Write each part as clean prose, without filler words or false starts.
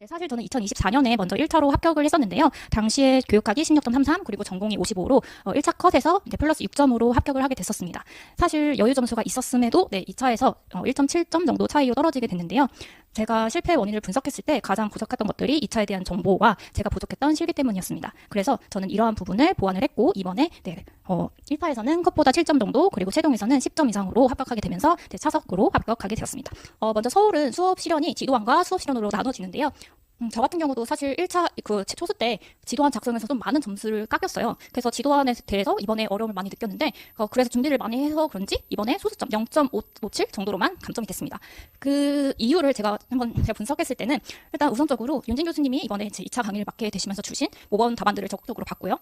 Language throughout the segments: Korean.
네, 사실 저는 2024년에 먼저 1차로 합격을 했었는데요. 당시에 교육학이 16.33 그리고 전공이 55로 1차 컷에서 이제 플러스 6점으로 합격을 하게 됐었습니다. 사실 여유 점수가 있었음에도 2차에서 1.7점 정도 차이로 떨어지게 됐는데요. 제가 실패 원인을 분석했을 때 가장 부족했던 것들이 2차에 대한 정보와 제가 부족했던 실기 때문이었습니다. 그래서 저는 이러한 부분을 보완을 했고 이번에 1차에서는 컷보다 7점 정도 그리고 최종에서는 10점 이상으로 합격하게 되면서 차석으로 합격하게 되었습니다. 먼저 서울은 수업 실현이 지도안과 수업 실현으로 나눠지는데요. 저 같은 경우도 사실 1차 초수 때 지도안 작성에서 좀 많은 점수를 깎였어요. 그래서 지도안에 대해서 이번에 어려움을 많이 느꼈는데 그래서 준비를 많이 해서 그런지 이번에 소수점 0.57 정도로만 감점이 됐습니다. 그 이유를 제가 분석했을 때는 일단 우선적으로 윤진 교수님이 이번에 제 2차 강의를 맡게 되시면서 주신 모범 답안들을 적극적으로 봤고요.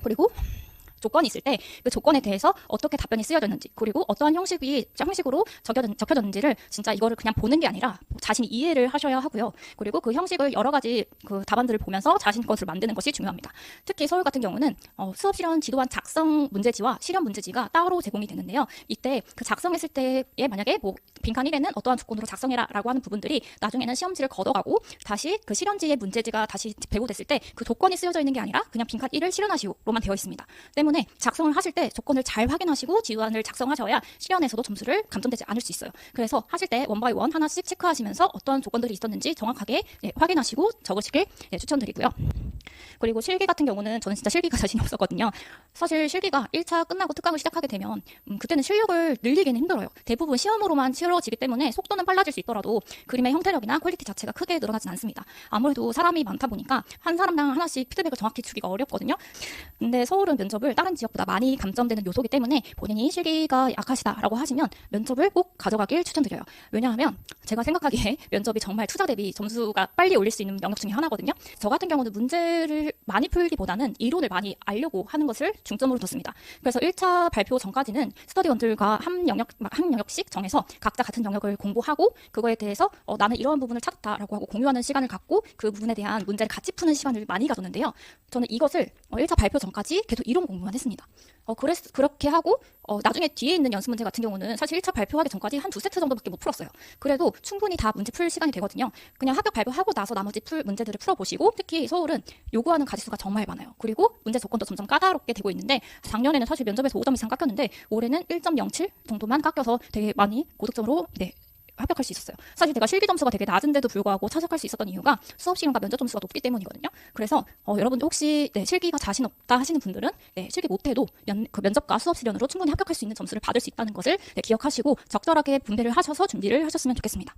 그리고 조건이 있을 때 그 조건에 대해서 어떻게 답변이 쓰여졌는지 그리고 어떠한 형식으로 적혀졌는지를 진짜 이거를 그냥 보는 게 아니라 자신이 이해를 하셔야 하고요. 그리고 그 형식을 여러 가지 그 답안들을 보면서 자신 것을 만드는 것이 중요합니다. 특히 서울 같은 경우는 수업 실현 지도안 작성 문제지와 실현 문제지가 따로 제공이 되는데요. 이때 그 작성했을 때에 만약에 빈칸 1에는 어떠한 조건으로 작성해라 라고 하는 부분들이 나중에는 시험지를 걷어가고 다시 그 실현지의 문제지가 다시 배부됐을 때 그 조건이 쓰여져 있는 게 아니라 그냥 빈칸 1을 실현하시오로만 되어 있습니다. 때문에 작성을 하실 때 조건을 잘 확인하시고 지도안을 작성하셔야 실현에서도 점수를 감점되지 않을 수 있어요. 그래서 하실 때 원 바이 원 하나씩 체크하시면서 어떤 조건들이 있었는지 정확하게 확인하시고 적으시길 추천드리고요. 그리고 실기 같은 경우는 저는 진짜 실기가 자신이 없었거든요. 사실 실기가 1차 끝나고 특강을 시작하게 되면 그때는 실력을 늘리기는 힘들어요. 대부분 시험으로만 치러지기 때문에 속도는 빨라질 수 있더라도 그림의 형태력이나 퀄리티 자체가 크게 늘어나진 않습니다. 아무래도 사람이 많다 보니까 한 사람당 하나씩 피드백을 정확히 주기가 어렵거든요. 근데 서울은 면접을 다른 지역보다 많이 감점되는 요소이기 때문에 본인이 실기가 약하시다라고 하시면 면접을 꼭 가져가길 추천드려요. 왜냐하면 제가 생각하기에 면접이 정말 투자 대비 점수가 빨리 올릴 수 있는 영역 중에 하나거든요. 저 같은 경우는 문제를 많이 풀기보다는 이론을 많이 알려고 하는 것을 중점으로 뒀습니다. 그래서 1차 발표 전까지는 스터디원들과 한 영역씩 정해서 각자 같은 영역을 공부하고 그거에 대해서 나는 이러한 부분을 찾았다라고 하고 공유하는 시간을 갖고 그 부분에 대한 문제를 같이 푸는 시간을 많이 가졌는데요. 저는 이것을 1차 발표 전까지 계속 이론 공부만 했습니다. 그렇게 하고 나중에 뒤에 있는 연습 문제 같은 경우는 사실 1차 발표하기 전까지 한 2세트 정도밖에 못 풀었어요. 그래도 충분히 다 문제 풀 시간이 되거든요. 그냥 합격 발표하고 나서 나머지 문제들을 풀어보시고 특히 서울은 요구하는 가지수가 정말 많아요. 그리고 문제 조건도 점점 까다롭게 되고 있는데 작년에는 사실 면접에서 5점 이상 깎였는데 올해는 1.07 정도만 깎여서 되게 많이 고득점으로 합격할 수 있었어요. 사실 제가 실기 점수가 되게 낮은데도 불구하고 차석할 수 있었던 이유가 수업 시간과 면접 점수가 높기 때문이거든요. 그래서 여러분들 혹시 실기가 자신 없다 하시는 분들은 실기 못해도 그 면접과 수업 실현으로 충분히 합격할 수 있는 점수를 받을 수 있다는 것을 기억하시고 적절하게 분배를 하셔서 준비를 하셨으면 좋겠습니다.